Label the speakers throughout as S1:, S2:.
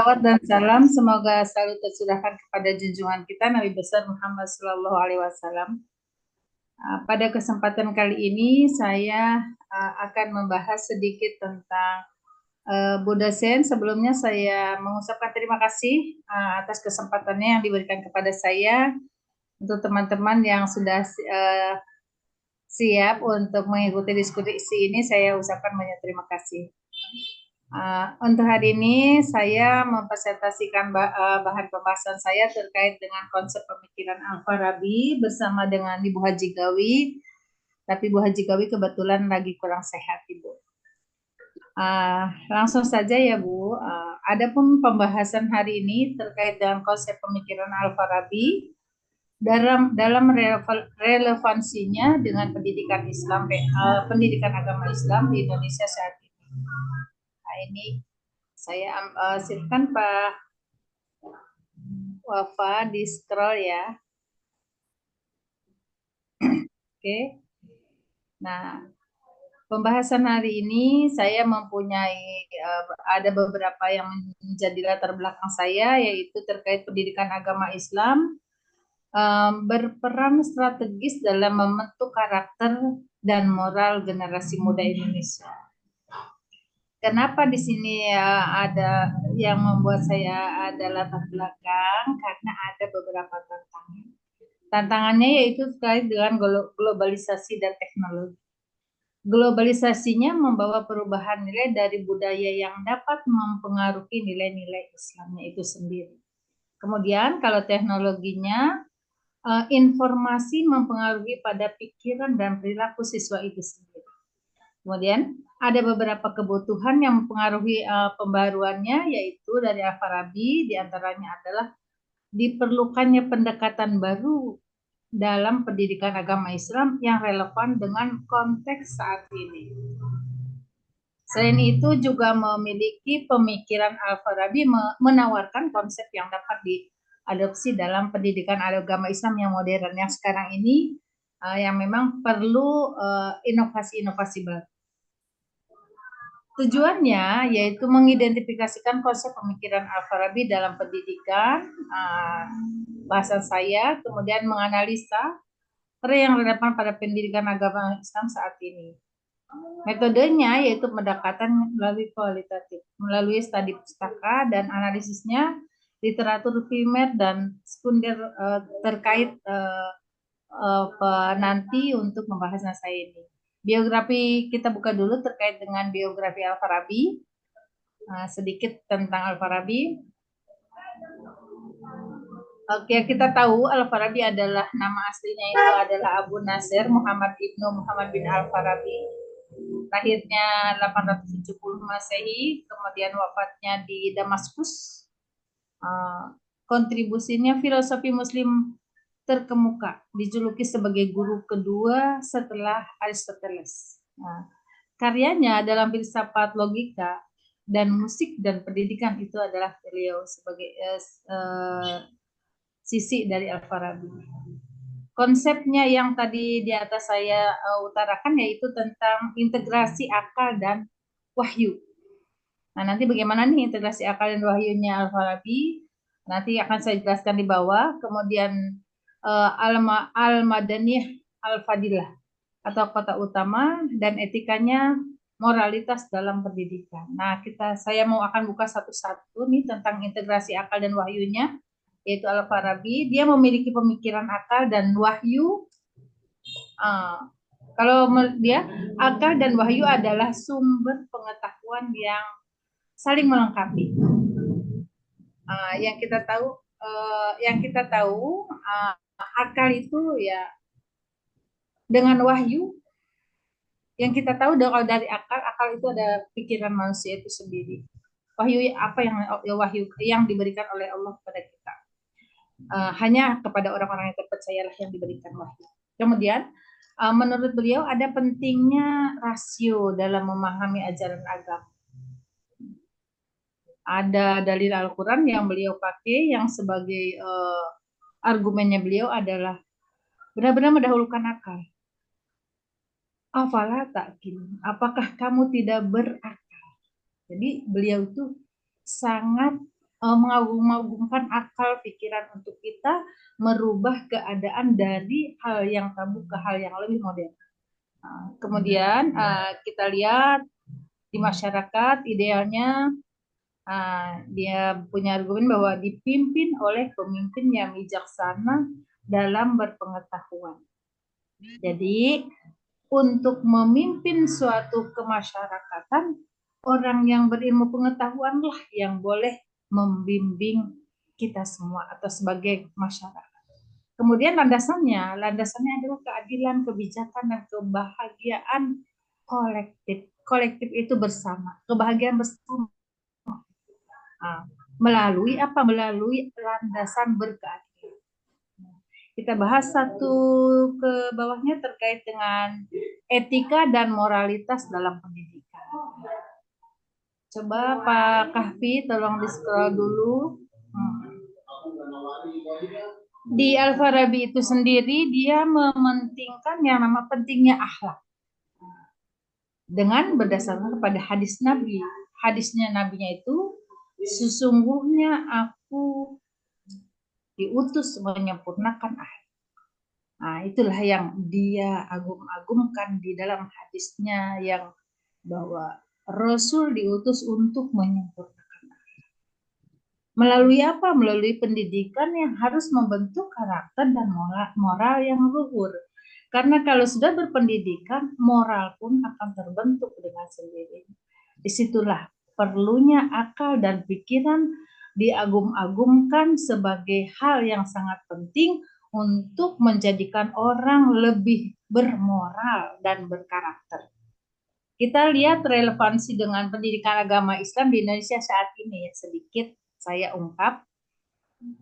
S1: Salawat dan salam semoga selalu tercurahkan kepada junjungan kita Nabi besar Muhammad Sallallahu Alaihi Wasallam. Pada kesempatan kali ini saya akan membahas sedikit tentang Bu dosen. Sebelumnya saya mengucapkan terima kasih atas kesempatannya yang diberikan kepada saya. Untuk teman-teman yang sudah siap untuk mengikuti diskusi ini, saya ucapkan banyak terima kasih. Untuk hari ini saya mempresentasikan bahan pembahasan saya terkait dengan konsep pemikiran Al-Farabi bersama dengan Ibu Haji Gawi. Tapi Ibu Haji Gawi kebetulan lagi kurang sehat, Ibu. Langsung saja ya Bu. Adapun pembahasan hari ini terkait dengan konsep pemikiran Al-Farabi dalam relevansinya dengan pendidikan Islam, pendidikan agama Islam di Indonesia saat ini. Nah, ini saya silakan Pak Wafa di scroll ya. Oke. Nah, pembahasan hari ini saya mempunyai ada beberapa yang menjadi latar belakang saya, yaitu terkait pendidikan agama Islam berperan strategis dalam membentuk karakter dan moral generasi muda Indonesia. Kenapa di sini ada yang membuat saya ada latar belakang? Karena ada beberapa tantangan. Tantangannya yaitu terkait dengan globalisasi dan teknologi. Globalisasinya membawa perubahan nilai dari budaya yang dapat mempengaruhi nilai-nilai Islamnya itu sendiri. Kemudian kalau teknologinya, informasi mempengaruhi pada pikiran dan perilaku siswa itu sendiri. Kemudian ada beberapa kebutuhan yang mempengaruhi pembaruannya, yaitu dari Al-Farabi, diantaranya adalah diperlukannya pendekatan baru dalam pendidikan agama Islam yang relevan dengan konteks saat ini. Selain itu juga memiliki pemikiran Al-Farabi menawarkan konsep yang dapat diadopsi dalam pendidikan agama Islam yang modern yang sekarang ini yang memang perlu inovasi-inovasi baru. Tujuannya yaitu mengidentifikasikan konsep pemikiran Al-Farabi dalam pendidikan, bahasa saya, kemudian menganalisa yang relevan pada pendidikan agama Islam saat ini. Metodenya yaitu pendekatan melalui kualitatif, melalui studi pustaka dan analisisnya literatur primer dan sekunder terkait nanti untuk membahasnya saya ini. Biografi kita buka dulu terkait dengan biografi Al-Farabi. Sedikit tentang Al-Farabi. Oke, kita tahu Al-Farabi adalah nama aslinya itu adalah Abu Nasir Muhammad Ibnu Muhammad bin Al-Farabi. Lahirnya 870 Masehi, kemudian wafatnya di Damaskus. Kontribusinya filosofi Muslim terkemuka, dijuluki sebagai guru kedua setelah Aristoteles. Karyanya dalam filsafat logika dan musik dan pendidikan itu adalah beliau sebagai sisi dari Al-Farabi. Konsepnya yang tadi di atas saya utarakan yaitu tentang integrasi akal dan wahyu. Nah, nanti bagaimana nih integrasi akal dan wahyunya Al-Farabi? Nanti akan saya jelaskan di bawah. Kemudian Al-Madaniyah Al-Fadilah atau kota utama dan etikanya moralitas dalam pendidikan. Nah, saya mau akan buka satu-satu nih tentang integrasi akal dan wahyunya, yaitu Al-Farabi. Dia memiliki pemikiran akal dan wahyu. Kalau dia, akal dan wahyu adalah sumber pengetahuan yang saling melengkapi. Yang kita tahu, akal itu ya dengan wahyu. Yang kita tahu dari akal itu ada pikiran manusia itu sendiri. Wahyu apa yang diberikan oleh Allah kepada kita. Hanya kepada orang-orang yang terpercayalah yang diberikan wahyu. Kemudian menurut beliau ada pentingnya rasio dalam memahami ajaran agama. Ada dalil Al-Quran yang beliau pakai yang sebagai argumennya beliau adalah benar-benar mendahulukan akal. Afala ta'qilun, apakah kamu tidak berakal? Jadi beliau itu sangat mengagumkan akal pikiran untuk kita merubah keadaan dari hal yang tabu ke hal yang lebih modern. Kemudian kita lihat di masyarakat idealnya dia punya argumen bahwa dipimpin oleh pemimpin yang bijaksana dalam berpengetahuan. Jadi untuk memimpin suatu kemasyarakatan, orang yang berilmu pengetahuanlah yang boleh membimbing kita semua atau sebagai masyarakat. Kemudian landasannya adalah keadilan, kebijakan, dan kebahagiaan kolektif. Kolektif itu bersama, kebahagiaan bersama. Melalui apa? Melalui landasan berkeadilan. Kita bahas satu ke bawahnya terkait dengan etika dan moralitas dalam pendidikan. Coba Pak Kahfi tolong di-scroll dulu. Di Al-Farabi itu sendiri dia mementingkan yang nama pentingnya akhlak. Dengan berdasarkan kepada hadis Nabi. Hadisnya Nabinya itu, sesungguhnya aku diutus menyempurnakan akhlak. Nah, itulah yang dia agung-agungkan di dalam hadisnya yang bahwa Rasul diutus untuk menyempurnakan akhlak. Melalui apa? Melalui pendidikan yang harus membentuk karakter dan moral yang luhur. Karena kalau sudah berpendidikan, moral pun akan terbentuk dengan sendirinya. Disitulah perlunya akal dan pikiran diagung-agungkan sebagai hal yang sangat penting untuk menjadikan orang lebih bermoral dan berkarakter. Kita lihat relevansi dengan pendidikan agama Islam di Indonesia saat ini ya, sedikit saya ungkap.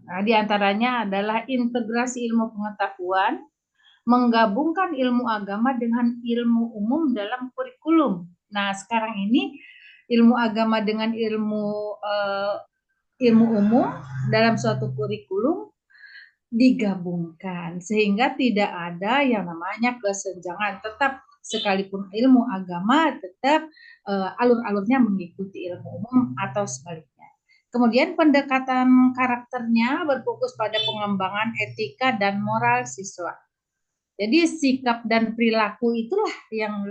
S1: Nah, di antaranya adalah integrasi ilmu pengetahuan, menggabungkan ilmu agama dengan ilmu umum dalam kurikulum. Nah, sekarang ini ilmu agama dengan ilmu umum dalam suatu kurikulum digabungkan sehingga tidak ada yang namanya kesenjangan, tetap sekalipun ilmu agama tetap alur-alurnya mengikuti ilmu umum atau sebaliknya. Kemudian pendekatan karakternya berfokus pada pengembangan etika dan moral siswa. Jadi sikap dan perilaku itulah yang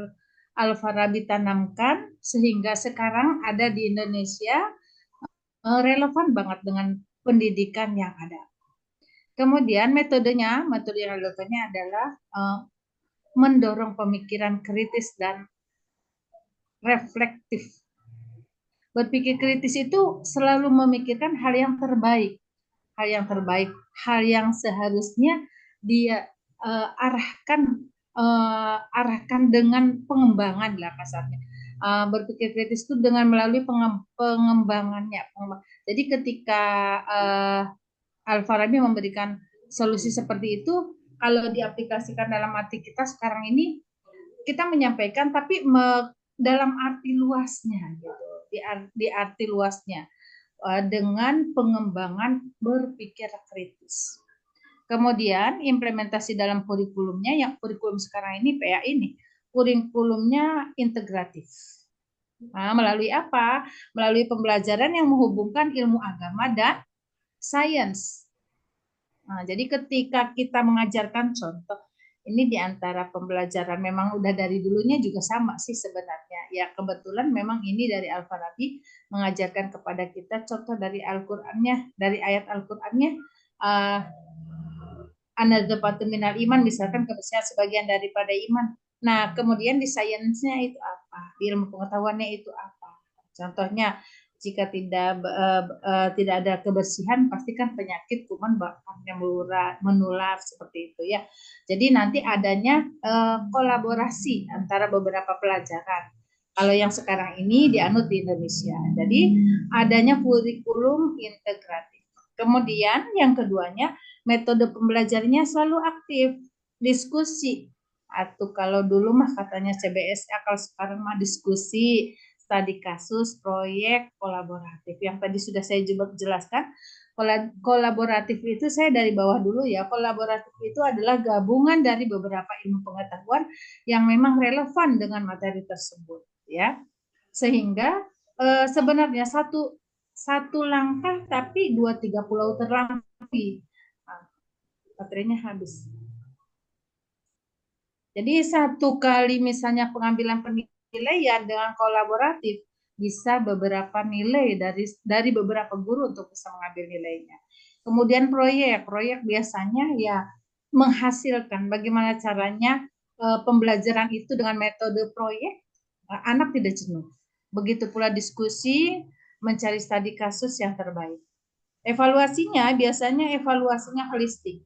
S1: Al-Farabi tanamkan sehingga sekarang ada di Indonesia relevan banget dengan pendidikan yang ada. Kemudian metode yang relevannya adalah mendorong pemikiran kritis dan reflektif. Berpikir kritis itu selalu memikirkan hal yang terbaik, hal yang seharusnya dia arahkan dengan pengembangan lah kasarnya. Berpikir kritis itu dengan melalui pengembangannya. Jadi ketika Al-Farabi memberikan solusi seperti itu, kalau diaplikasikan dalam arti kita sekarang ini, kita menyampaikan tapi dalam arti luasnya gitu, di arti luasnya dengan pengembangan berpikir kritis. Kemudian implementasi dalam kurikulumnya, yang kurikulum sekarang ini PA ini, kurikulumnya integratif. Nah, melalui apa? Melalui pembelajaran yang menghubungkan ilmu agama dan sains. Nah, jadi ketika kita mengajarkan contoh, ini di antara pembelajaran memang udah dari dulunya juga sama sih sebenarnya. Ya kebetulan memang ini dari Al-Farabi mengajarkan kepada kita contoh dari Al-Qur'annya, dari ayat Al-Qur'annya anadzafatu minal iman, misalkan kebersihan sebagian daripada iman. Nah, kemudian di sainsnya itu apa? Di ilmu pengetahuannya itu apa? Contohnya jika tidak ada kebersihan, pastikan penyakit kuman bakal menular seperti itu ya. Jadi nanti adanya kolaborasi antara beberapa pelajaran. Kalau yang sekarang ini dianut di Indonesia. Jadi adanya kurikulum integratif. Kemudian yang keduanya, metode pembelajarannya selalu aktif, diskusi. Atau kalau dulu mah katanya CBSA, kalau sekarang mah diskusi, studi kasus, proyek, kolaboratif. Yang tadi sudah saya jelaskan, kolaboratif itu saya dari bawah dulu ya. Kolaboratif itu adalah gabungan dari beberapa ilmu pengetahuan yang memang relevan dengan materi tersebut, ya. Sehingga sebenarnya satu langkah tapi 2-3 pulau terlampaui. Nah, baterainya habis. Jadi satu kali misalnya pengambilan penilaian dengan kolaboratif bisa beberapa nilai dari beberapa guru untuk bisa mengambil nilainya. Kemudian proyek biasanya ya menghasilkan bagaimana caranya pembelajaran itu dengan metode proyek anak tidak jenuh. Begitu pula diskusi mencari studi kasus yang terbaik. Evaluasinya biasanya evaluasinya holistik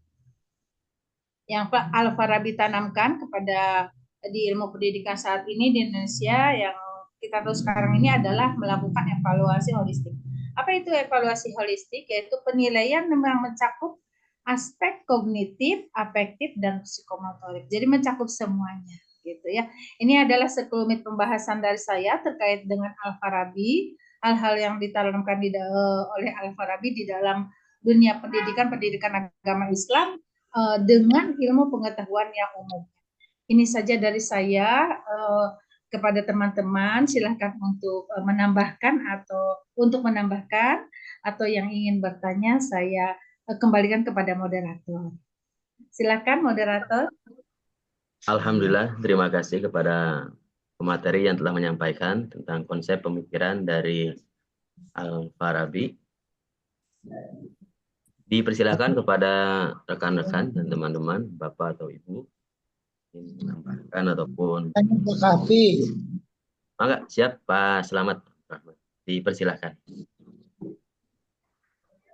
S1: yang Pak Al-Farabi tanamkan kepada di ilmu pendidikan saat ini di Indonesia yang kita tahu sekarang ini adalah melakukan evaluasi holistik. Apa itu evaluasi holistik? Yaitu penilaian yang mencakup aspek kognitif, afektif, dan psikomotorik. Jadi mencakup semuanya, gitu ya. Ini adalah sekelumit pembahasan dari saya terkait dengan Al-Farabi, hal-hal yang ditanamkan oleh Al-Farabi di dalam dunia pendidikan agama Islam dengan ilmu pengetahuan yang umum. Ini saja dari saya kepada teman-teman, silahkan untuk menambahkan atau yang ingin bertanya saya kembalikan kepada moderator. Silakan moderator.
S2: Alhamdulillah, terima kasih kepada pemateri yang telah menyampaikan tentang konsep pemikiran dari Al-Farabi. Dipersilakan kepada rekan-rekan dan teman-teman, Bapak atau Ibu, ingin menambahkan ataupun enggak, siap Pak Selamat. Dipersilakan.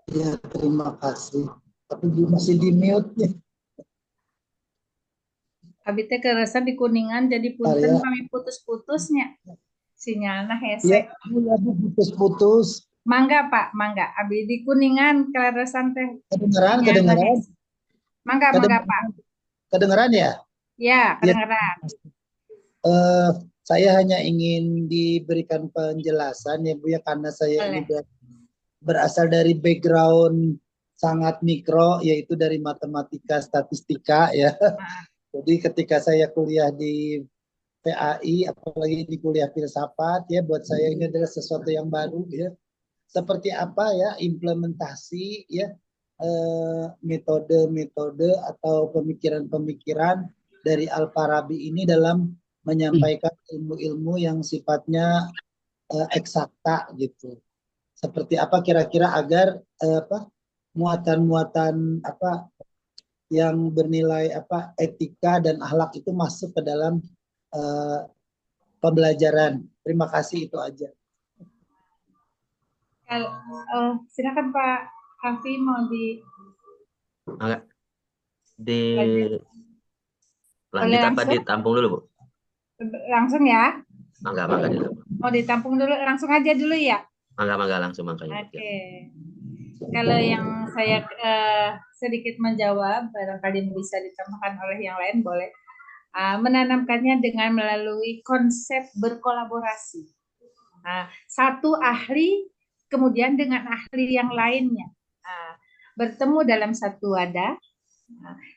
S3: Ya, terima kasih. Tapi masih di mute ya.
S1: Abi teh kerasa di Kuningan jadi punten kami putus-putusnya. Sinyalnya hese.
S3: Iya, putus-putus.
S1: Mangga Pak, mangga. Abi di Kuningan keleresan teh.
S3: Kedengeran.
S1: Mangga Pak.
S3: Kedengeran ya?
S1: Ya, kedengeran.
S3: Saya hanya ingin diberikan penjelasan ya Bu ya, karena saya ini berasal dari background sangat mikro, yaitu dari matematika statistika ya. Jadi ketika saya kuliah di PAI, apalagi di kuliah filsafat ya, buat saya ini adalah sesuatu yang baru ya. Seperti apa ya implementasi ya metode-metode atau pemikiran-pemikiran dari Al-Farabi ini dalam menyampaikan ilmu-ilmu yang sifatnya eksakta gitu. Seperti apa kira-kira agar muatan-muatan yang bernilai etika dan akhlak itu masuk ke dalam pembelajaran. Terima kasih, itu aja.
S1: Silakan Pak Hafi mau
S2: lanjut apa ditampung dulu Bu?
S1: Langsung ya?
S2: Mangga dulu.
S1: Mau ditampung dulu, langsung aja dulu ya?
S2: Mangga langsung
S1: Oke. Kalau yang saya sedikit menjawab, barangkali bisa ditambahkan oleh yang lain, boleh. Menanamkannya dengan melalui konsep berkolaborasi. Satu ahli, kemudian dengan ahli yang lainnya. Bertemu dalam satu wadah,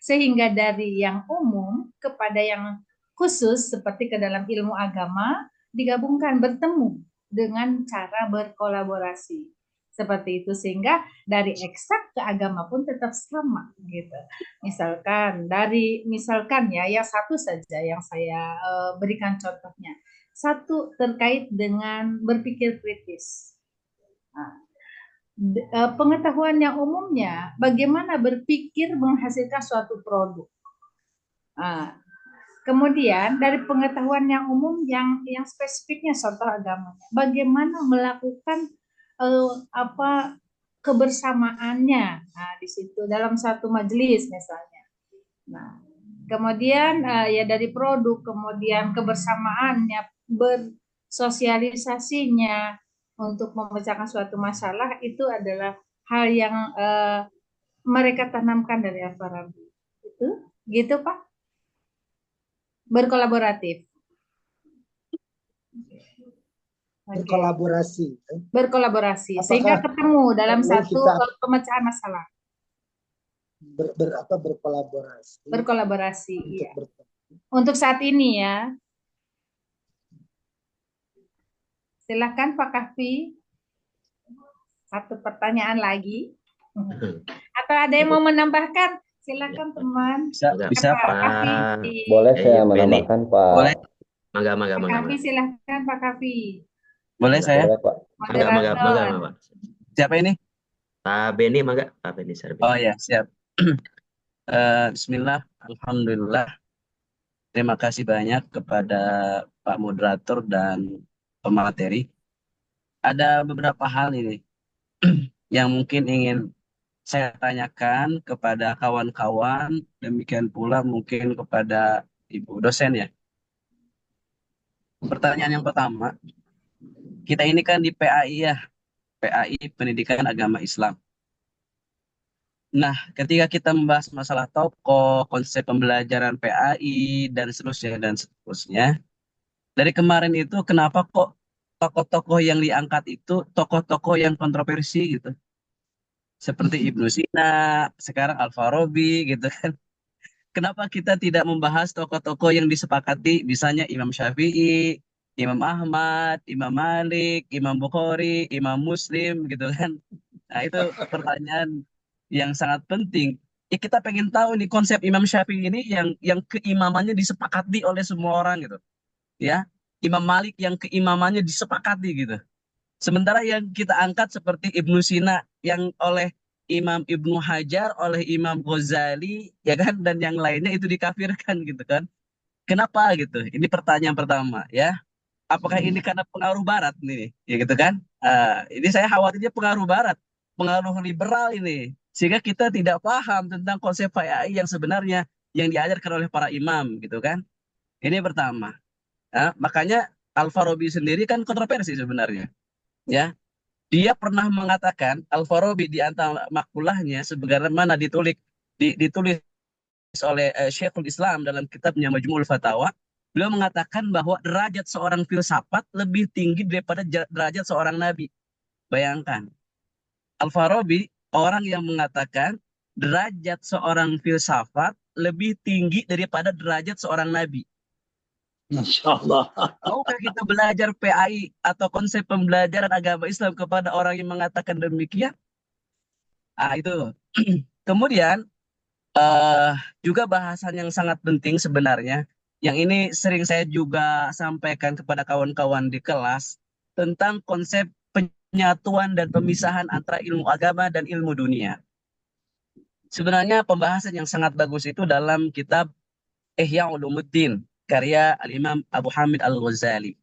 S1: sehingga dari yang umum kepada yang khusus, seperti ke dalam ilmu agama, digabungkan, bertemu dengan cara berkolaborasi. Seperti itu, sehingga dari eksak ke agama pun tetap sama gitu. Misalkan ya, yang satu saja yang saya berikan contohnya. Satu terkait dengan berpikir kritis. Pengetahuan yang umumnya bagaimana berpikir menghasilkan suatu produk. Kemudian dari pengetahuan yang umum yang spesifiknya contoh agamanya, bagaimana melakukan kebersamaannya di situ dalam satu majelis misalnya. Kemudian ya dari produk, kemudian kebersamaannya, bersosialisasinya untuk memecahkan suatu masalah, itu adalah hal yang mereka tanamkan dari Al-Farabi. Gitu Pak. Berkolaboratif. Berkolaborasi. Sehingga ketemu dalam satu pemecahan masalah. Berkolaborasi. Iya. Untuk saat ini ya. Silakan Pak Kahfi. Satu pertanyaan lagi. Atau ada yang mau menambahkan? Silakan teman.
S4: Bisa
S1: Pak
S4: Pak.
S1: Kafi.
S5: Boleh saya
S2: Beni.
S5: menambahkan Pak?
S4: Boleh,
S2: Mangga, mangga,
S1: Pak
S2: mangga,
S1: Kafi,
S2: mangga.
S1: silakan Pak Kafi.
S4: boleh
S2: Mangga.
S4: saya.
S5: Boleh Pak.
S2: Mangga, mangga, mangga,
S1: Moderator.
S2: mangga.
S4: Siapa ini?
S2: Pak Beni, mangga. Pak Beni Sarbi.
S4: Oh ya, siap. Bismillah, Alhamdulillah. Terima kasih banyak kepada Pak Moderator dan pemateri. Ada beberapa hal ini yang mungkin ingin saya tanyakan kepada kawan-kawan, demikian pula mungkin kepada Ibu dosen ya. Pertanyaan yang pertama, kita ini kan di PAI ya, PAI Pendidikan Agama Islam. Nah, ketika kita membahas masalah tokoh, konsep pembelajaran PAI, dan seterusnya, dari kemarin itu kenapa kok tokoh-tokoh yang diangkat itu tokoh-tokoh yang kontroversi gitu? Seperti Ibnu Sina, sekarang Al-Farabi gitu kan. Kenapa kita tidak membahas tokoh-tokoh yang disepakati, misalnya Imam Syafi'i, Imam Ahmad, Imam Malik, Imam Bukhari, Imam Muslim gitu kan. Nah, itu pertanyaan yang sangat penting. Kita pengen tahu nih konsep Imam Syafi'i ini yang keimamannya disepakati oleh semua orang gitu. Ya, Imam Malik yang keimamannya disepakati gitu. Sementara yang kita angkat seperti Ibnu Sina yang oleh Imam Ibnu Hajar, oleh Imam Ghazali, ya kan, dan yang lainnya itu dikafirkan gitu kan. Kenapa gitu? Ini pertanyaan pertama ya. Apakah ini karena pengaruh Barat nih, ya gitu kan? Ini saya khawatirnya pengaruh Barat, pengaruh liberal ini, sehingga kita tidak paham tentang konsep PAI yang sebenarnya yang diajarkan oleh para imam, gitu kan? Ini pertama. Makanya Al-Farabi sendiri kan kontroversi sebenarnya, ya. Dia pernah mengatakan Al-Farabi di antara makulahnya sebagaimana ditulis oleh Syekhul Islam dalam kitabnya Majmu'ul Fatawa, beliau mengatakan bahwa derajat seorang filsafat lebih tinggi daripada derajat seorang nabi. Bayangkan, Al-Farabi orang yang mengatakan derajat seorang filsafat lebih tinggi daripada derajat seorang nabi.
S3: Masya Allah.
S4: Maukah kita belajar PAI atau konsep pembelajaran agama Islam kepada orang yang mengatakan demikian? Itu. Kemudian juga bahasan yang sangat penting sebenarnya, yang ini sering saya juga sampaikan kepada kawan-kawan di kelas, tentang konsep penyatuan dan pemisahan antara ilmu agama dan ilmu dunia. Sebenarnya pembahasan yang sangat bagus itu dalam kitab Ihya Ulumuddin, karya Al-Imam Abu Hamid Al-Ghazali.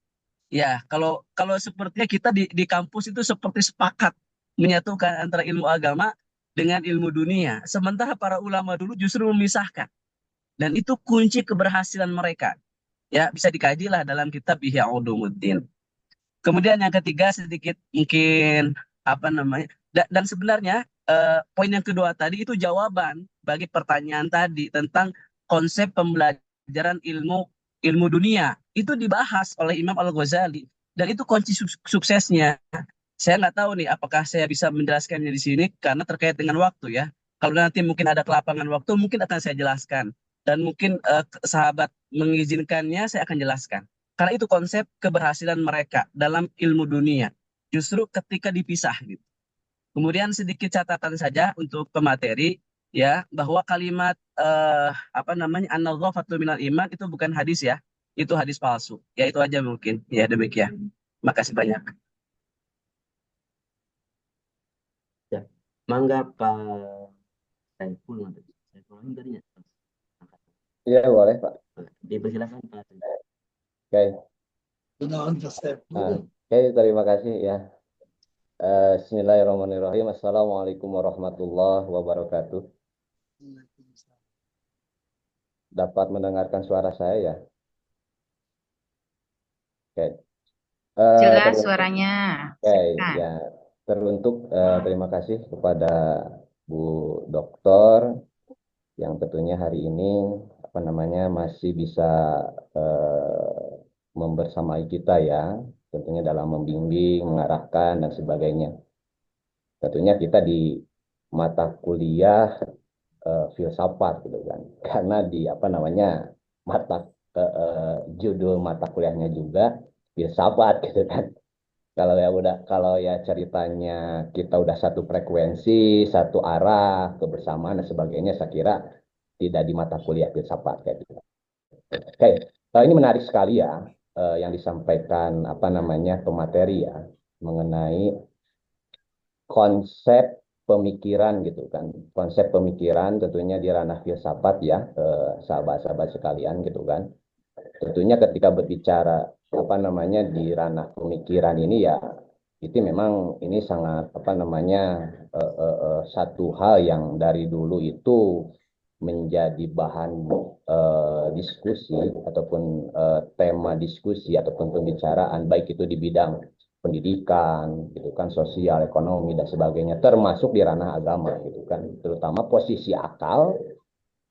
S4: Ya, kalau sepertinya kita di kampus itu seperti sepakat menyatukan antara ilmu agama dengan ilmu dunia. Sementara para ulama dulu justru memisahkan. Dan itu kunci keberhasilan mereka. Ya, bisa dikaji lah dalam kitab Ihya Ulumuddin. Kemudian yang ketiga sedikit mungkin apa namanya? Dan sebenarnya poin yang kedua tadi itu jawaban bagi pertanyaan tadi tentang konsep pembelajaran ilmu dunia. Itu dibahas oleh Imam Al-Ghazali dan itu kunci suksesnya. Saya nggak tahu nih apakah saya bisa menjelaskannya di sini karena terkait dengan waktu ya. Kalau nanti mungkin ada kelapangan waktu mungkin akan saya jelaskan dan mungkin sahabat mengizinkannya saya akan jelaskan. Karena itu konsep keberhasilan mereka dalam ilmu dunia. Justru ketika dipisah gitu. Kemudian sedikit catatan saja untuk pemateri ya bahwa kalimat apa namanya an-nadhafatu minal iman itu bukan hadis ya. Itu hadis palsu. Ya itu aja mungkin. Ya demikian. Makasih banyak.
S2: Ya, mangga Pak Saiful. Saiful ini tadinya.
S5: Iya boleh Pak.
S2: Dipersilakan Pak.
S5: Oke.
S3: Nah,
S5: Oke, terima kasih ya. Bismillahirrahmanirrahim. Assalamualaikum warahmatullahi wabarakatuh. Dapat mendengarkan suara saya ya? Oke.
S1: Jelas suaranya.
S5: Oke, ya. Teruntuk terima kasih kepada Bu Doktor yang tentunya hari ini apa namanya masih bisa membersamai kita ya, tentunya dalam membimbing, mengarahkan dan sebagainya. Tentunya kita di mata kuliah filsafat gitu kan, karena di apa namanya mata judul mata kuliahnya juga filsafat gitu kan. Kalau ya ceritanya kita udah satu frekuensi, satu arah, kebersamaan dan sebagainya, saya kira tidak di mata kuliah filsafat kayak gitu. Oke, ini menarik sekali ya yang disampaikan apa namanya pemateri ya mengenai konsep pemikiran gitu kan. Konsep pemikiran tentunya di ranah filsafat ya, sahabat-sahabat sekalian gitu kan. Tentunya ketika berbicara apa namanya di ranah pemikiran ini ya itu memang ini sangat apa namanya satu hal yang dari dulu itu menjadi bahan diskusi ataupun tema diskusi ataupun pembicaraan baik itu di bidang pendidikan gitu kan sosial ekonomi dan sebagainya termasuk di ranah agama gitu kan terutama posisi akal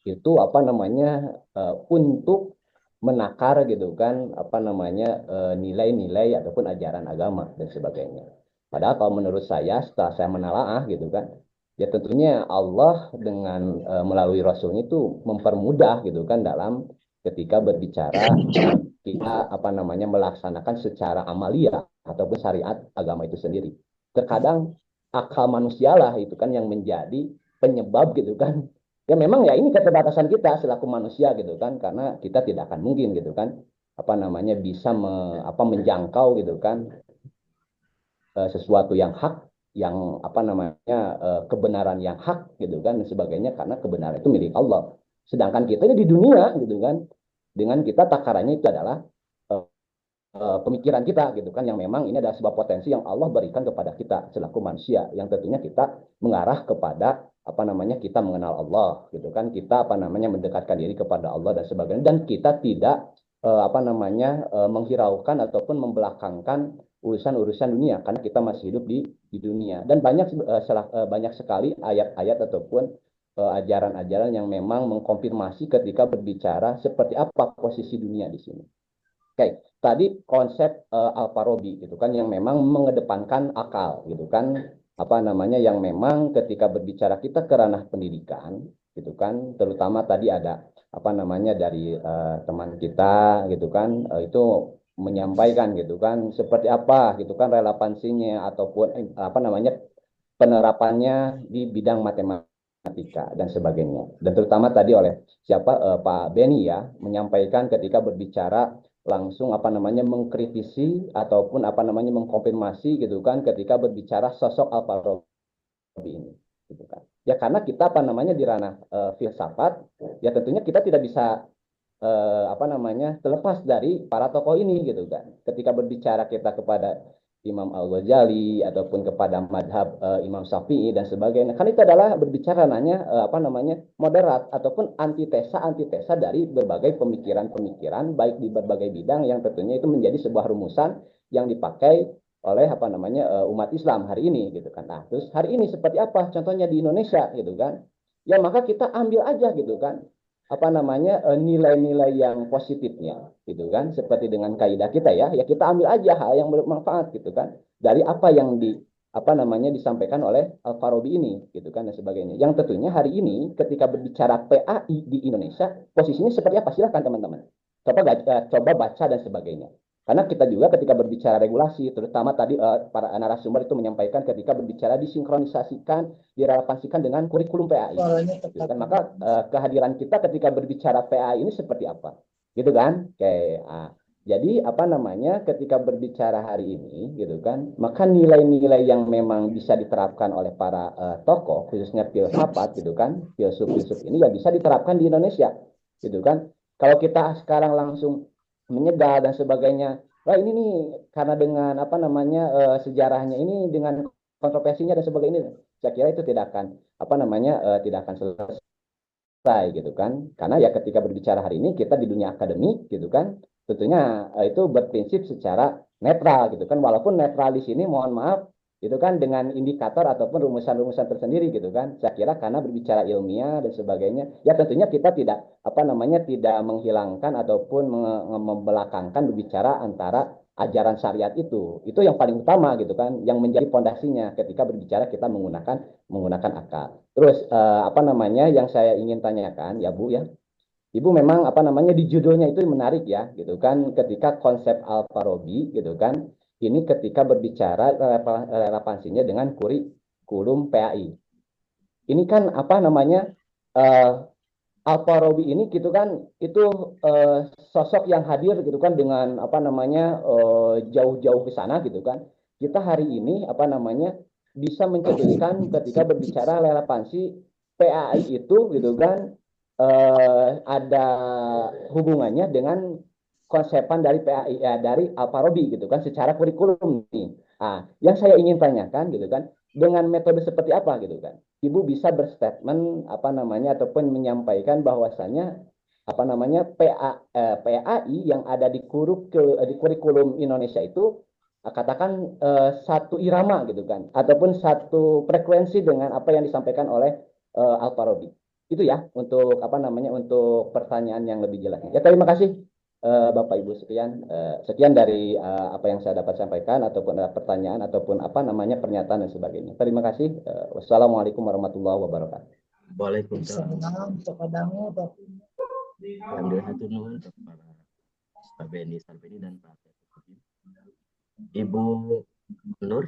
S5: itu apa namanya untuk menakar gitu kan apa namanya nilai-nilai ataupun ajaran agama dan sebagainya. Padahal kalau menurut saya setelah saya menelaah gitu kan ya tentunya Allah dengan melalui Rasulnya itu mempermudah gitu kan dalam ketika berbicara kita apa namanya melaksanakan secara amalia ataupun syariat agama itu sendiri. Terkadang akal manusia lah itu kan yang menjadi penyebab gitu kan ya memang ya ini keterbatasan kita selaku manusia gitu kan karena kita tidak akan mungkin gitu kan apa namanya bisa menjangkau gitu kan sesuatu yang hak yang apa namanya kebenaran yang hak gitu kan dan sebagainya karena kebenaran itu milik Allah sedangkan kita ini di dunia gitu kan dengan kita takarannya itu adalah eh, pemikiran kita gitu kan yang memang ini adalah sebuah potensi yang Allah berikan kepada kita selaku manusia yang tentunya kita mengarah kepada apa namanya kita mengenal Allah gitu kan kita apa namanya mendekatkan diri kepada Allah dan sebagainya dan kita tidak apa namanya menghiraukan ataupun membelakangkan urusan-urusan dunia karena kita masih hidup di dunia dan banyak sekali ayat-ayat ataupun ajaran-ajaran yang memang mengkonfirmasi ketika berbicara seperti apa posisi dunia di sini. Oke, tadi konsep Al-Farabi gitu kan yang memang mengedepankan akal gitu kan apa namanya yang memang ketika berbicara kita ke ranah pendidikan gitu kan terutama tadi ada apa namanya dari teman kita gitu kan itu menyampaikan gitu kan seperti apa gitu kan relevansinya ataupun apa namanya penerapannya di bidang matematika dan sebagainya dan terutama tadi oleh Pak Beni ya menyampaikan ketika berbicara langsung apa namanya mengkritisi ataupun apa namanya mengkonfirmasi gitu kan ketika berbicara sosok Al-Farabi ini gitu kan ya karena kita apa namanya di ranah filsafat ya tentunya kita tidak bisa apa namanya terlepas dari para tokoh ini gitu kan ketika berbicara kita kepada Imam Al-Ghazali ataupun kepada madhab Imam Syafi'i dan sebagainya kan itu adalah berbicara nanya apa namanya moderat ataupun antitesa dari berbagai pemikiran-pemikiran baik di berbagai bidang yang tentunya itu menjadi sebuah rumusan yang dipakai oleh apa namanya umat Islam hari ini gitu kan nah terus hari ini seperti apa contohnya di Indonesia gitu kan ya maka kita ambil aja gitu kan apa namanya nilai-nilai yang positifnya gitu kan seperti dengan kaidah kita ya kita ambil aja hal yang bermanfaat gitu kan dari apa yang apa namanya disampaikan oleh Al-Farabi ini gitu kan dan sebagainya yang tentunya hari ini ketika berbicara PAI di Indonesia posisinya seperti apa silahkan teman-teman coba baca dan sebagainya karena kita juga ketika berbicara regulasi terutama tadi para narasumber itu menyampaikan ketika berbicara disinkronisasikan direlevansikan dengan kurikulum PAI gitu kan maka kehadiran kita ketika berbicara PAI ini seperti apa gitu kan kayak jadi apa namanya ketika berbicara hari ini gitu kan maka nilai-nilai yang memang bisa diterapkan oleh para tokoh khususnya filsafat gitu kan filsuf-filsuf ini ya bisa diterapkan di Indonesia gitu kan kalau kita sekarang langsung menyegal dan sebagainya wah ini nih karena dengan apa namanya sejarahnya ini dengan kontroversinya dan sebagainya saya kira itu tidak akan apa namanya tidak akan selesai gitu kan karena ya ketika berbicara hari ini kita di dunia akademik gitu kan tentunya itu berprinsip secara netral gitu kan walaupun netral di sini mohon maaf itu kan dengan indikator ataupun rumusan-rumusan tersendiri gitu kan saya kira karena berbicara ilmiah dan sebagainya ya tentunya kita tidak apa namanya tidak menghilangkan ataupun membelakangkan berbicara antara ajaran syariat itu yang paling utama gitu kan yang menjadi pondasinya ketika berbicara kita menggunakan akal terus apa namanya yang saya ingin tanyakan ya Bu ya Ibu memang apa namanya di judulnya itu menarik ya gitu kan ketika konsep Al-Farabi gitu kan Ini ketika berbicara relevansinya dengan kurikulum PAI. Ini kan apa namanya, Al-Farabi ini gitu kan, itu sosok yang hadir gitu kan dengan apa namanya, jauh-jauh ke sana gitu kan. Kita hari ini apa namanya bisa mencetuskan ketika berbicara relevansi PAI itu gitu kan, ada hubungannya dengan konsepan dari PAI, ya, dari Al-Farabi gitu kan secara kurikulum nih. Ah, yang saya ingin tanyakan gitu kan, dengan metode seperti apa gitu kan Ibu bisa berstatement apa namanya ataupun menyampaikan bahwasannya apa namanya PAI yang ada di kurikulum Indonesia itu, katakan satu irama gitu kan ataupun satu frekuensi dengan apa yang disampaikan oleh Al-Farabi. Itu ya untuk apa namanya untuk pertanyaan yang lebih jelas. Ya terima kasih Bapak Ibu sekian dari apa yang saya dapat sampaikan ataupun ada pertanyaan ataupun apa namanya pernyataan dan sebagainya. Terima kasih. Wassalamualaikum warahmatullahi wabarakatuh.
S2: Waalaikumsalam.
S3: Kepada-mu, Bapak.
S2: Alhamdulillah hatur nuhun kepada Pak Beni Sarbini dan Pak Ibu Nur.